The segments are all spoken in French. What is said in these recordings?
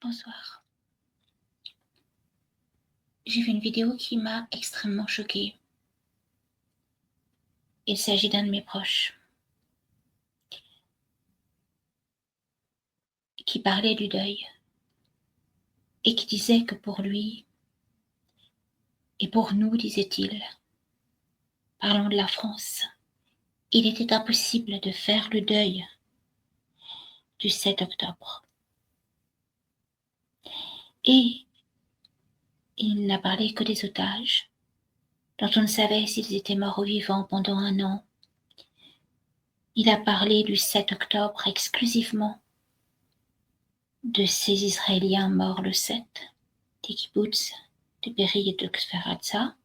Bonsoir. J'ai vu une vidéo qui m'a extrêmement choquée. Il s'agit d'un de mes proches qui parlait du deuil et qui disait que pour lui et pour nous, disait-il, parlons de la France, il était impossible de faire le deuil du 7 octobre. Et il n'a parlé que des otages, dont on ne savait s'ils étaient morts ou vivants pendant 1 an. Il a parlé du 7 octobre exclusivement de ces Israéliens morts le 7, des kibboutz, de Be'eri et de Kfar Aza.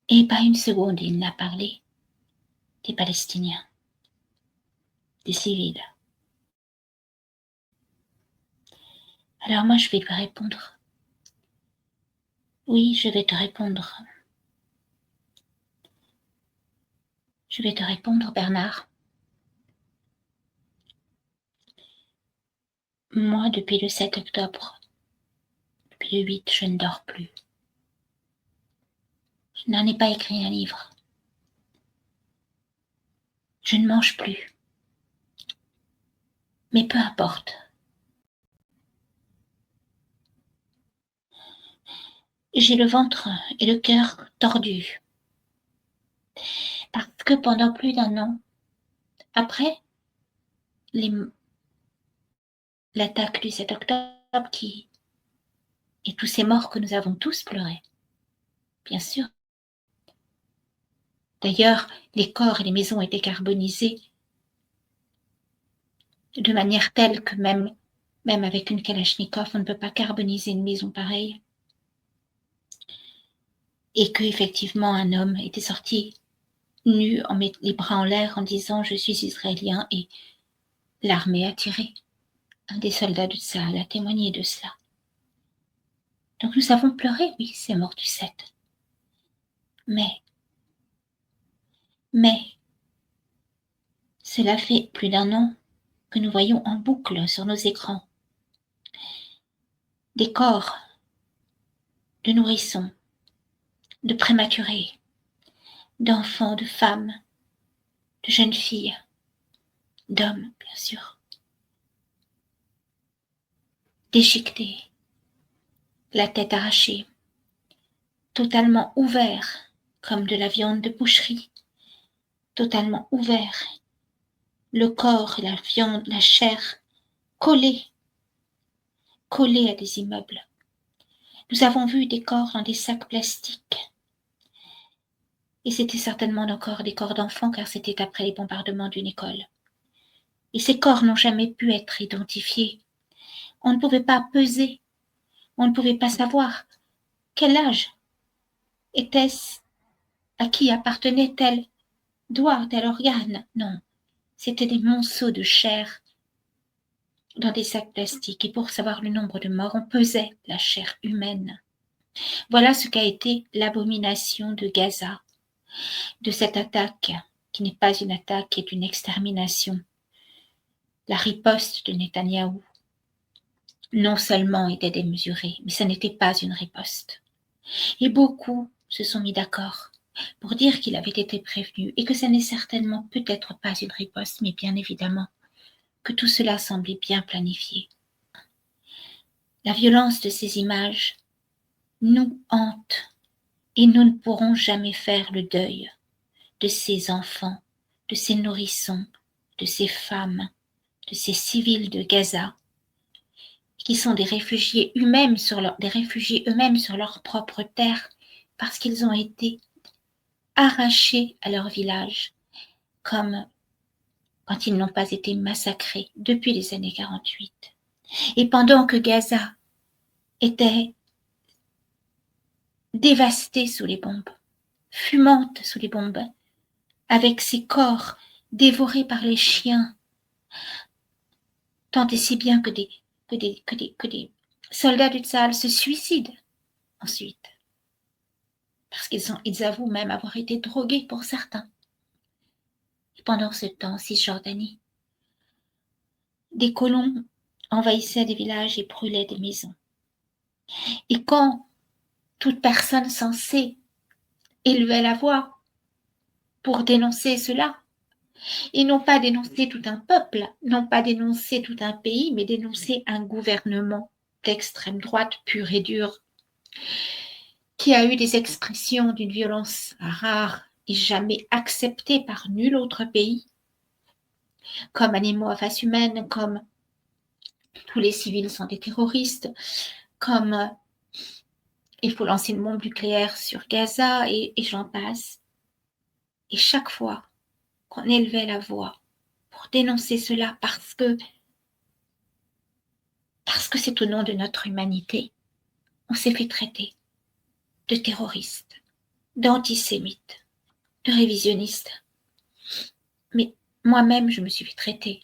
Et pas une seconde il n'a parlé des Palestiniens, des civils. Alors moi je vais lui répondre. Oui, je vais te répondre. Je vais te répondre, Bernard. Moi, depuis le 7 octobre, depuis le 8, je ne dors plus. Je n'en ai pas écrit un livre. Je ne mange plus. Mais peu importe. J'ai le ventre et le cœur tordus. Parce que pendant plus d'1 an, après l'attaque du 7 octobre et tous ces morts que nous avons tous pleurés, bien sûr. D'ailleurs, les corps et les maisons étaient carbonisés de manière telle que même avec une Kalachnikov, on ne peut pas carboniser une maison pareille. Et qu'effectivement, un homme était sorti nu, en mettant les bras en l'air, en disant « Je suis israélien » et l'armée a tiré. Un des soldats de Tsahal a témoigné de cela. Donc nous avons pleuré, oui, ces morts du 7. Mais cela fait plus d'1 an que nous voyons en boucle sur nos écrans des corps de nourrissons, de prématurés, d'enfants, de femmes, de jeunes filles, d'hommes, bien sûr, déchiquetés, la tête arrachée, totalement ouverts comme de la viande de boucherie, totalement ouverts, le corps et la viande, la chair collés à des immeubles. Nous avons vu des corps dans des sacs plastiques. Et c'était certainement encore des corps d'enfants car c'était après les bombardements d'une école. Et ces corps n'ont jamais pu être identifiés. On ne pouvait pas peser, on ne pouvait pas savoir quel âge était-ce, à qui appartenait tel doigt, tel organe. Non, c'était des monceaux de chair dans des sacs plastiques. Et pour savoir le nombre de morts, on pesait la chair humaine. Voilà ce qu'a été l'abomination de Gaza, de cette attaque, qui n'est pas une attaque, qui est une extermination. La riposte de Netanyahou, non seulement était démesurée, mais ça n'était pas une riposte. Et beaucoup se sont mis d'accord pour dire qu'il avait été prévenu et que ça n'est certainement peut-être pas une riposte, mais bien évidemment que tout cela semblait bien planifié. La violence de ces images nous hante et nous ne pourrons jamais faire le deuil de ces enfants, de ces nourrissons, de ces femmes, de ces civils de Gaza, qui sont des réfugiés eux-mêmes sur leur propre terre, parce qu'ils ont été arrachés à leur village, comme quand ils n'ont pas été massacrés depuis les années 48. Et pendant que Gaza était dévastée sous les bombes, fumante sous les bombes, avec ses corps dévorés par les chiens, tant et si bien que des soldats du Tsahal se suicident ensuite, parce qu'ils avouent même avoir été drogués pour certains. Et pendant ce temps, Cisjordanie, des colons envahissaient des villages et brûlaient des maisons. Et quand toute personne censée élevait la voix pour dénoncer cela, et non pas dénoncer tout un peuple, non pas dénoncer tout un pays, mais dénoncer un gouvernement d'extrême droite pure et dure, qui a eu des expressions d'une violence rare et jamais acceptée par nul autre pays, comme animaux à face humaine, comme tous les civils sont des terroristes, comme il faut lancer une bombe nucléaire sur Gaza, et j'en passe. Et chaque fois qu'on élevait la voix pour dénoncer cela parce que c'est au nom de notre humanité, on s'est fait traiter de terroristes, d'antisémites, de révisionnistes. Mais moi-même, je me suis fait traiter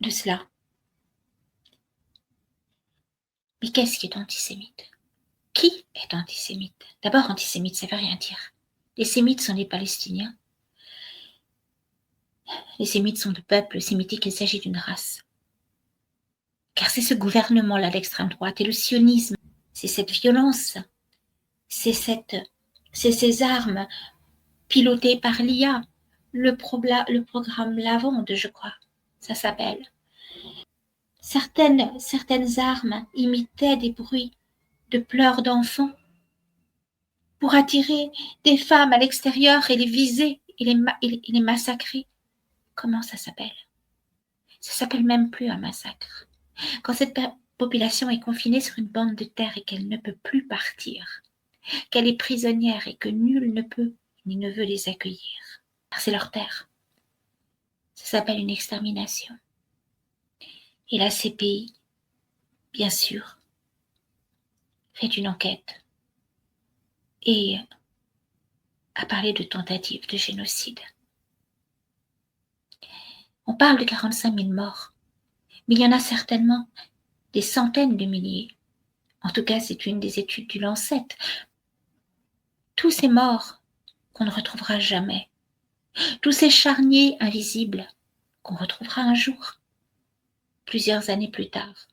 de cela. Mais qu'est-ce qui est antisémite? Qui est antisémite? D'abord, antisémite, ça ne veut rien dire. Les sémites sont les Palestiniens. Les sémites sont de peuple sémitique, il s'agit d'une race. Car c'est ce gouvernement-là d'extrême droite et le sionisme, c'est cette violence, c'est ces armes pilotées par l'IA, le programme Lavande, je crois, ça s'appelle. Certaines armes imitaient des bruits de pleurs d'enfants pour attirer des femmes à l'extérieur et les viser et les massacrer. Comment ça s'appelle? Ça s'appelle même plus un massacre. Quand cette population est confinée sur une bande de terre et qu'elle ne peut plus partir, qu'elle est prisonnière et que nul ne peut ni ne veut les accueillir, car c'est leur terre. Ça s'appelle une extermination. Et la CPI, bien sûr, fait une enquête et a parlé de tentative de génocide. On parle de 45 000 morts, mais il y en a certainement des centaines de milliers. En tout cas, c'est une des études du Lancet. Tous ces morts qu'on ne retrouvera jamais, tous ces charniers invisibles qu'on retrouvera un jour, plusieurs années plus tard,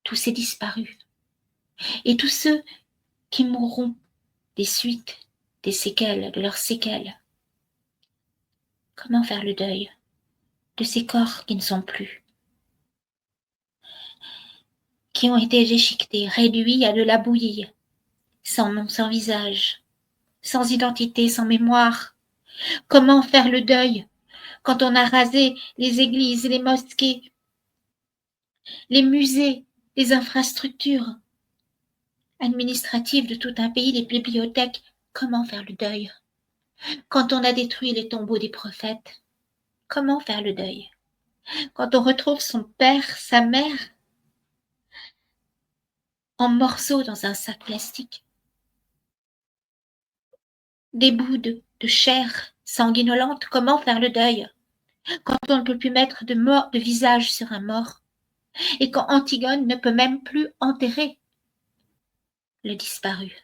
tous ces disparus, et tous ceux qui mourront des suites, des séquelles, de leurs séquelles. Comment faire le deuil de ces corps qui ne sont plus, qui ont été déchiquetés, réduits à de la bouillie, sans nom, sans visage, sans identité, sans mémoire? Comment faire le deuil quand on a rasé les églises, les mosquées, les musées, les infrastructures administratives de tout un pays, les bibliothèques? Comment faire le deuil quand on a détruit les tombeaux des prophètes? Comment faire le deuil quand on retrouve son père, sa mère en morceaux dans un sac plastique, des bouts de chair sanguinolente? Comment faire le deuil quand on ne peut plus mettre de visage sur un mort, et quand Antigone ne peut même plus enterrer le disparu,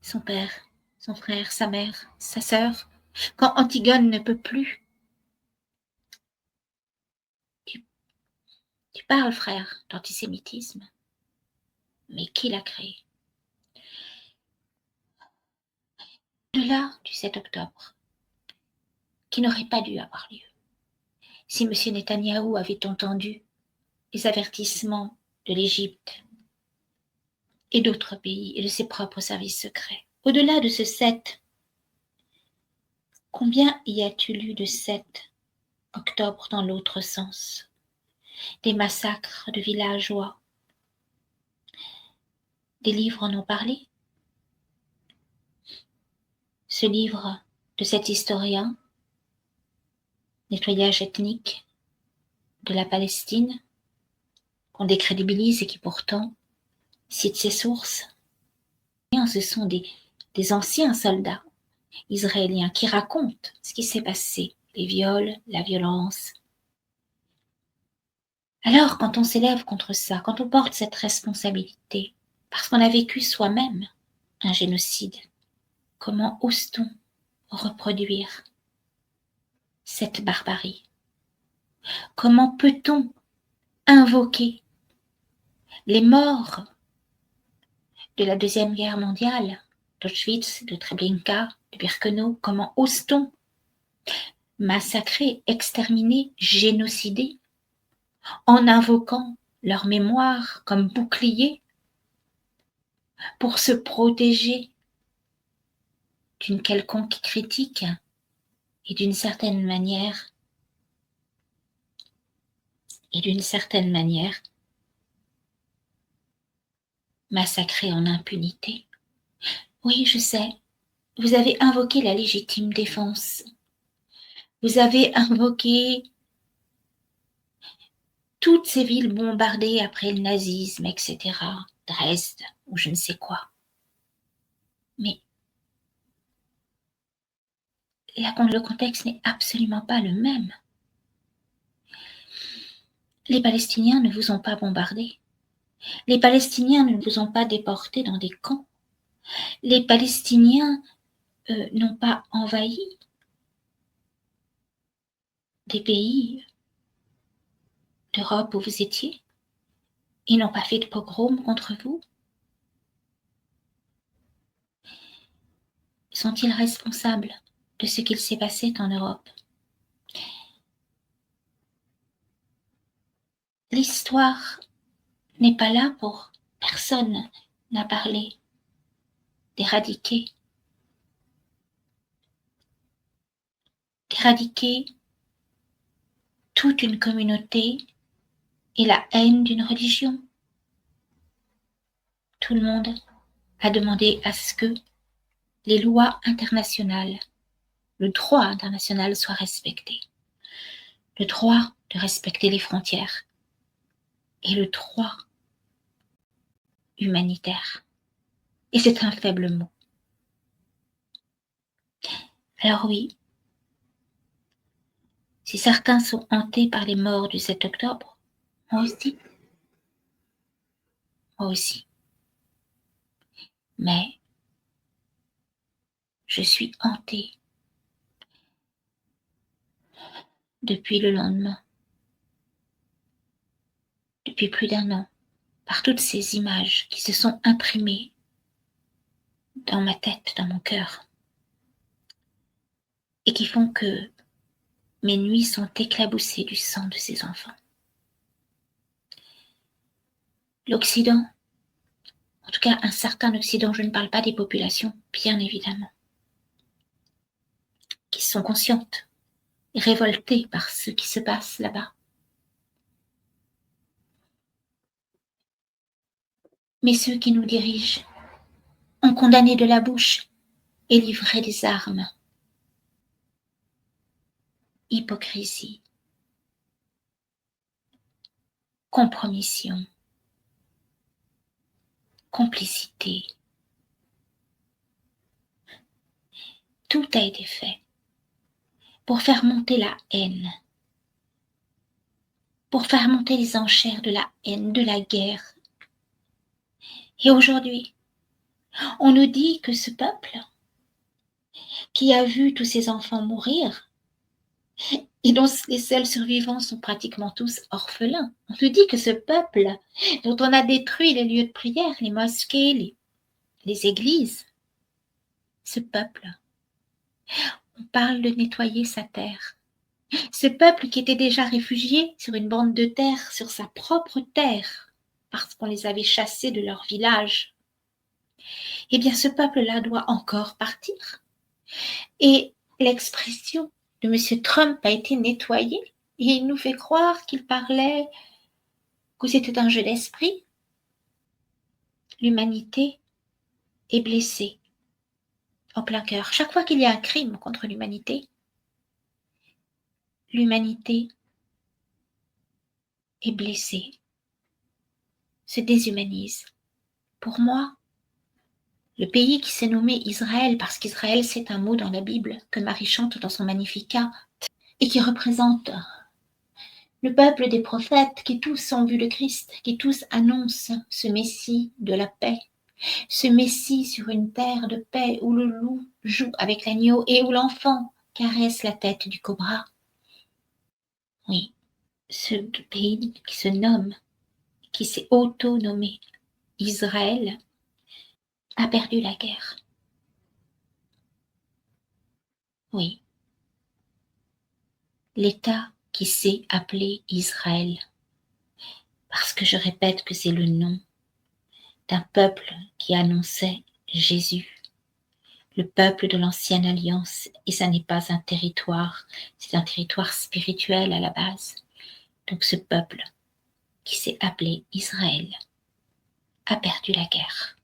son père, son frère, sa mère, sa sœur, quand Antigone ne peut plus? Tu parles, frère, d'antisémitisme, mais qui l'a créé? Au-delà du 7 octobre, qui n'aurait pas dû avoir lieu, si M. Netanyahou avait entendu les avertissements de l'Égypte et d'autres pays et de ses propres services secrets. Au-delà de ce 7, combien y a-t-il eu de 7 octobre dans l'autre sens? Des massacres de villageois. Des livres en ont parlé. Ce livre de cet historien, Nettoyage ethnique de la Palestine, qu'on décrédibilise et qui pourtant cite ses sources. Ce sont des anciens soldats israéliens qui racontent ce qui s'est passé, les viols, la violence. Alors, quand on s'élève contre ça, quand on porte cette responsabilité, parce qu'on a vécu soi-même un génocide, comment ose-t-on reproduire cette barbarie? Comment peut-on invoquer les morts de la Deuxième Guerre mondiale, d'Auschwitz, de Treblinka, de Birkenau? Comment ose-t-on massacrer, exterminer, génocider en invoquant leur mémoire comme bouclier pour se protéger d'une quelconque critique et d'une certaine manière massacrer en impunité? Oui, je sais, vous avez invoqué la légitime défense. Vous avez invoqué toutes ces villes bombardées après le nazisme, etc. Dresde, ou je ne sais quoi. Mais là, le contexte n'est absolument pas le même. Les Palestiniens ne vous ont pas bombardé. Les Palestiniens ne vous ont pas déporté dans des camps. Les Palestiniens n'ont pas envahi des pays d'Europe où vous étiez. Ils n'ont pas fait de pogrom contre vous. Sont-ils responsables de ce qu'il s'est passé en Europe? L'histoire n'est pas là pour... Personne n'a parlé d'éradiquer toute une communauté et la haine d'une religion. Tout le monde a demandé à ce que les lois internationales, le droit international soit respecté. Le droit de respecter les frontières et le droit humanitaire. Et c'est un faible mot. Alors oui, si certains sont hantés par les morts du 7 octobre, moi aussi. Moi aussi. Mais je suis hantée depuis le lendemain, depuis plus d'1 an, par toutes ces images qui se sont imprimées dans ma tête, dans mon cœur, et qui font que mes nuits sont éclaboussées du sang de ces enfants. L'Occident, en tout cas un certain Occident, je ne parle pas des populations, bien évidemment, qui sont conscientes et révoltées par ce qui se passe là-bas. Mais ceux qui nous dirigent ont condamné de la bouche et livré des armes. Hypocrisie, compromission, complicité. Tout a été fait pour faire monter la haine, pour faire monter les enchères de la haine, de la guerre. Et aujourd'hui, on nous dit que ce peuple qui a vu tous ces enfants mourir et dont les seuls survivants sont pratiquement tous orphelins, on nous dit que ce peuple dont on a détruit les lieux de prière, les mosquées, les églises, ce peuple, on parle de nettoyer sa terre. Ce peuple qui était déjà réfugié sur une bande de terre, sur sa propre terre, parce qu'on les avait chassés de leur village, eh bien ce peuple-là doit encore partir. Et l'expression de M. Trump a été nettoyée, et il nous fait croire qu'il parlait, que c'était un jeu d'esprit. L'humanité est blessée en plein cœur. Chaque fois qu'il y a un crime contre l'humanité est blessée, se déshumanise. Pour moi, le pays qui s'est nommé Israël, parce qu'Israël c'est un mot dans la Bible que Marie chante dans son Magnificat, et qui représente le peuple des prophètes qui tous ont vu le Christ, qui tous annoncent ce Messie de la paix, ce Messie sur une terre de paix où le loup joue avec l'agneau et où l'enfant caresse la tête du cobra. Oui, ce pays qui se nomme, qui s'est auto-nommé Israël, a perdu la guerre. Oui, l'État qui s'est appelé Israël, parce que je répète que c'est le nom d'un peuple qui annonçait Jésus, le peuple de l'ancienne alliance, et ça n'est pas un territoire, c'est un territoire spirituel à la base. Donc ce peuple qui s'est appelé Israël a perdu la guerre.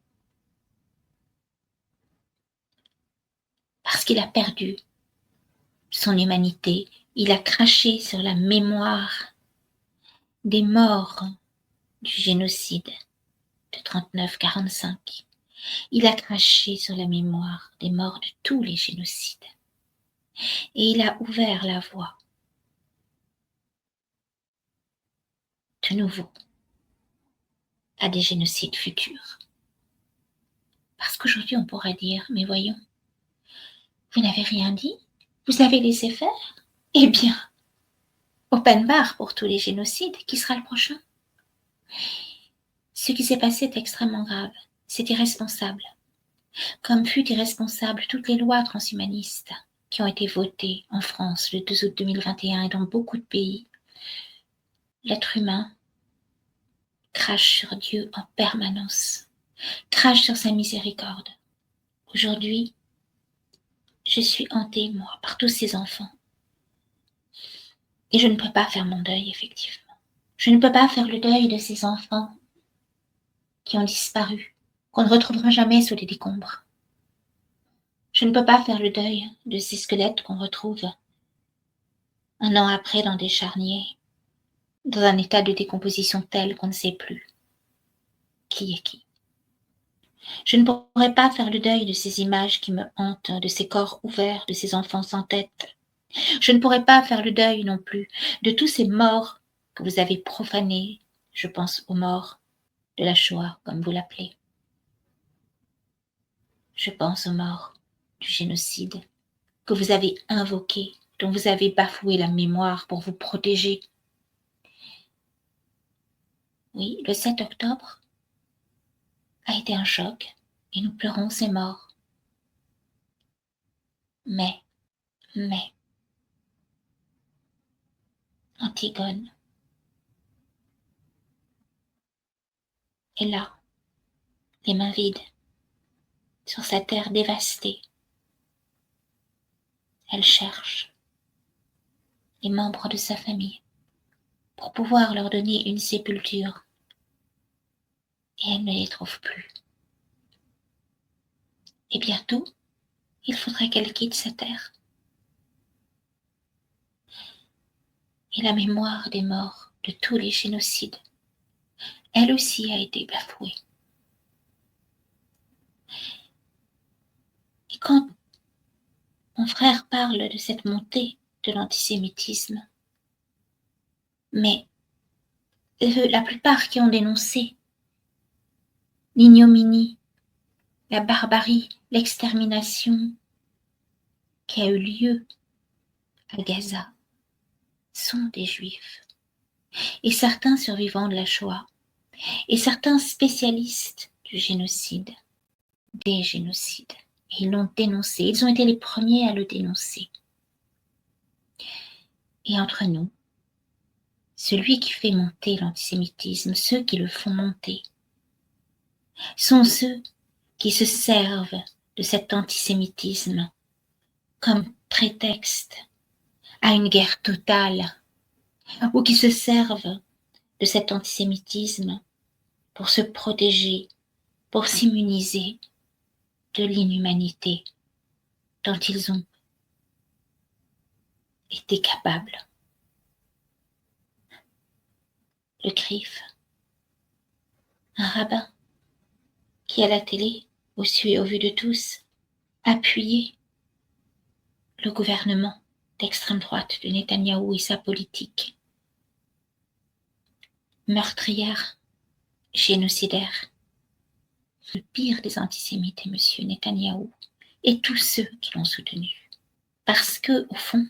Parce qu'il a perdu son humanité, il a craché sur la mémoire des morts du génocide de 39-45. Il a craché sur la mémoire des morts de tous les génocides. Et il a ouvert la voie de nouveau à des génocides futurs. Parce qu'aujourd'hui, on pourrait dire, mais voyons, vous n'avez rien dit, vous avez laissé faire. Eh bien, open bar pour tous les génocides, qui sera le prochain? Ce qui s'est passé est extrêmement grave, c'est irresponsable. Comme fut irresponsable toutes les lois transhumanistes qui ont été votées en France le 2 août 2021 et dans beaucoup de pays. L'être humain crache sur Dieu en permanence, crache sur sa miséricorde. Aujourd'hui, je suis hantée, moi, par tous ces enfants. Et je ne peux pas faire mon deuil, effectivement. Je ne peux pas faire le deuil de ces enfants qui ont disparu, qu'on ne retrouvera jamais sous les décombres. Je ne peux pas faire le deuil de ces squelettes qu'on retrouve un an après dans des charniers, dans un état de décomposition tel qu'on ne sait plus qui est qui. Je ne pourrais pas faire le deuil de ces images qui me hantent, de ces corps ouverts, de ces enfants sans tête. Je ne pourrais pas faire le deuil non plus de tous ces morts que vous avez profanés. Je pense aux morts de la Shoah, comme vous l'appelez. Je pense aux morts du génocide que vous avez invoqué, dont vous avez bafoué la mémoire pour vous protéger. Oui, le 7 octobre a été un choc et nous pleurons ces morts. Mais, Antigone est là, les mains vides, sur sa terre dévastée. Elle cherche les membres de sa famille pour pouvoir leur donner une sépulture. Et elle ne les trouve plus. Et bientôt, il faudrait qu'elle quitte sa terre. Et la mémoire des morts de tous les génocides, elle aussi a été bafouée. Et quand mon frère parle de cette montée de l'antisémitisme, mais la plupart qui ont dénoncé l'ignominie, la barbarie, l'extermination qui a eu lieu à Gaza sont des juifs. Et certains survivants de la Shoah, et certains spécialistes du génocide, des génocides. Et ils l'ont dénoncé, ils ont été les premiers à le dénoncer. Et entre nous, celui qui fait monter l'antisémitisme, ceux qui le font monter, sont ceux qui se servent de cet antisémitisme comme prétexte à une guerre totale, ou qui se servent de cet antisémitisme pour se protéger, pour s'immuniser de l'inhumanité dont ils ont été capables. Le CRIF, un rabbin qui à la télé, au su et au vu de tous, appuyait le gouvernement d'extrême droite de Netanyahou et sa politique meurtrière, génocidaire. Le pire des antisémites est monsieur Netanyahou et tous ceux qui l'ont soutenu. Parce que, au fond,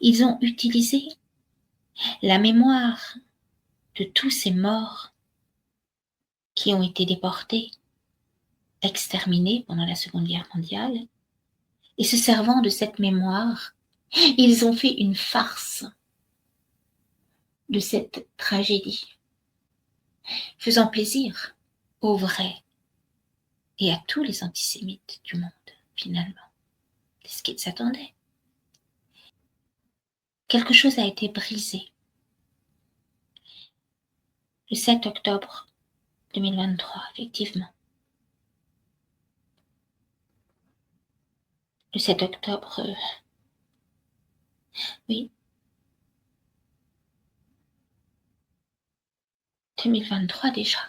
Ils ont utilisé la mémoire de tous ces morts qui ont été déportés, exterminés pendant la Seconde Guerre mondiale, et se servant de cette mémoire, ils ont fait une farce de cette tragédie, faisant plaisir aux vrais et à tous les antisémites du monde, finalement. C'est ce qu'ils s'attendaient. Quelque chose a été brisé. Le 7 octobre 2023, effectivement. Le 7 octobre, oui, 2023 déjà.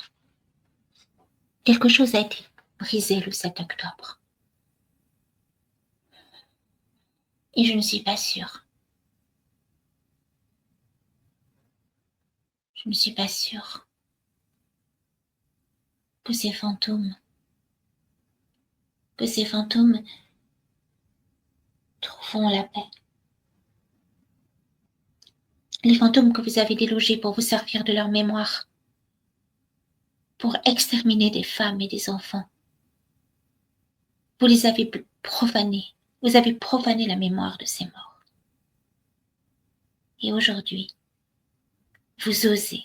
Quelque chose a été brisé le 7 octobre. Et je ne suis pas sûre. Je ne suis pas sûre que ces fantômes trouveront la paix. Les fantômes que vous avez délogés pour vous servir de leur mémoire, pour exterminer des femmes et des enfants, vous les avez profanés. Vous avez profané la mémoire de ces morts. Et aujourd'hui, vous osez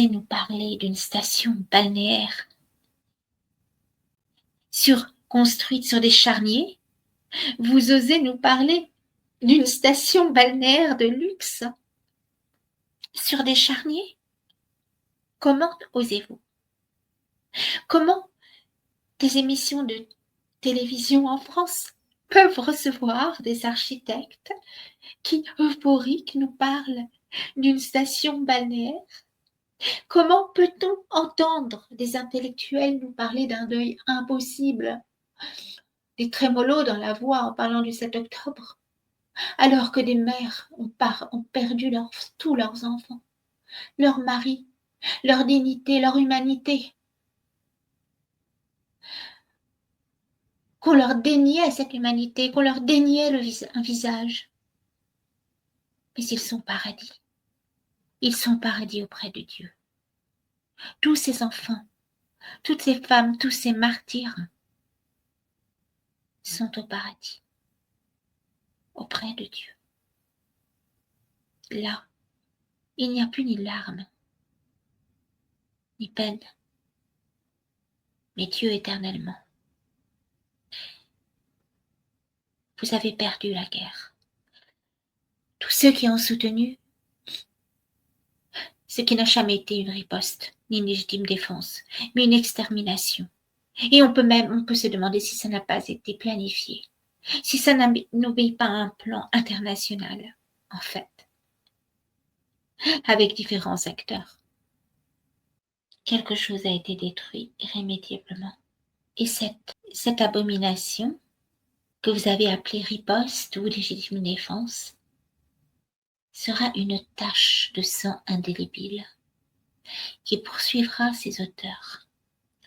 nous parler d'une station balnéaire construite sur des charniers. Vous osez nous parler d'une station balnéaire de luxe sur des charniers. Comment osez-vous? Comment des émissions de télévision en France peuvent recevoir des architectes qui, euphoriques, nous parlent d'une station balnéaire? Comment peut-on entendre des intellectuels nous parler d'un deuil impossible, des trémolos dans la voix en parlant du 7 octobre, alors que des mères ont perdu tous leurs enfants, leurs maris, leur dignité, leur humanité, qu'on leur déniait cette humanité, qu'on leur déniait un visage. Mais ils sont paradis. Ils sont paradis auprès de Dieu. Tous ces enfants, toutes ces femmes, tous ces martyrs sont au paradis, auprès de Dieu. Là, il n'y a plus ni larmes, ni peine, mais Dieu éternellement. Vous avez perdu la guerre. Tous ceux qui ont soutenu ce qui n'a jamais été une riposte, ni une légitime défense, mais une extermination. Et on peut se demander si ça n'a pas été planifié, si ça n'obéit pas à un plan international, en fait, avec différents acteurs. Quelque chose a été détruit irrémédiablement. Et cette abomination que vous avez appelée riposte ou légitime défense sera une tache de sang indélébile qui poursuivra ses auteurs,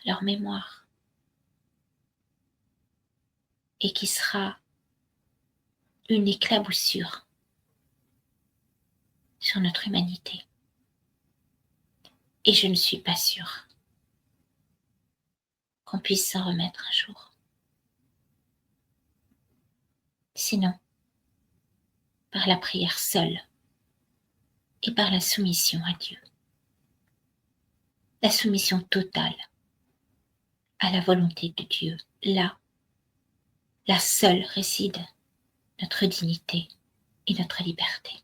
leur mémoire, et qui sera une éclaboussure sur notre humanité. Et je ne suis pas sûre qu'on puisse s'en remettre un jour. Sinon, par la prière seule et par la soumission à Dieu. La soumission totale à la volonté de Dieu. Là seule réside notre dignité et notre liberté.